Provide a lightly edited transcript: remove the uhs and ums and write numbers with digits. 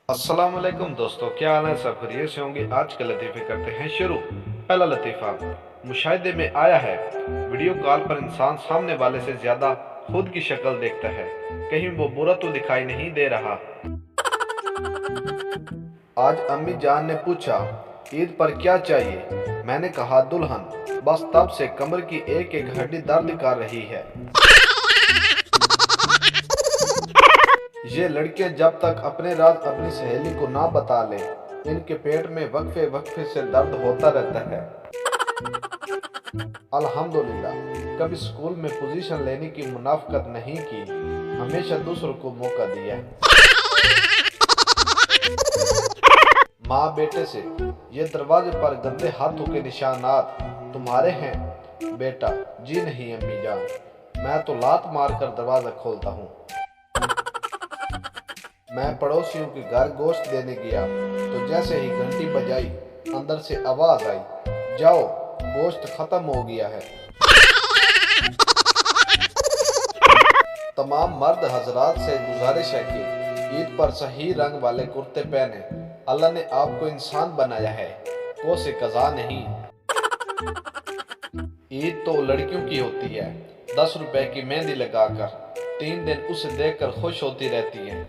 अस्सलाम वालेकुम दोस्तों, क्या हाल है? सब खैरियत से होंगे। आज के लतीफ़े करते हैं शुरू। पहला लतीफ़ा मुशाहिदे में आया है। वीडियो कॉल पर इंसान सामने वाले से ज़्यादा खुद की शक्ल देखता है, कहीं वो बुरा तो दिखाई नहीं दे रहा। आज अम्मी जान ने पूछा, ईद पर क्या चाहिए? मैंने कहा दुल्हन। बस तब से कमर की एक एक हड्डी दर्द कर रही है। ये लड़के जब तक अपने राज अपनी सहेली को ना बता ले, इनके पेट में वक्फे वक्फे से दर्द होता रहता है। अल्हम्दुलिल्लाह कभी स्कूल में पोजीशन लेने की मुनाफकत नहीं की, हमेशा दूसरों को मौका दिया। माँ बेटे से, ये दरवाजे पर गंदे हाथों के निशानात तुम्हारे हैं? बेटा, जी नहीं अम्मी जान, मैं तो लात मार कर दरवाजा खोलता हूँ। मैं पड़ोसियों के घर गोश्त देने गया तो जैसे ही घंटी बजाई, अंदर से आवाज आई, जाओ गोश्त खत्म हो गया है। तमाम मर्द हजरात से गुजारिश है कि ईद पर सही रंग वाले कुर्ते पहने। अल्लाह ने आपको इंसान बनाया है, को से कज़ा नहीं। ईद तो लड़कियों की होती है। 10 रुपए की मेहंदी लगाकर 3 दिन उसे देखकर खुश होती रहती है।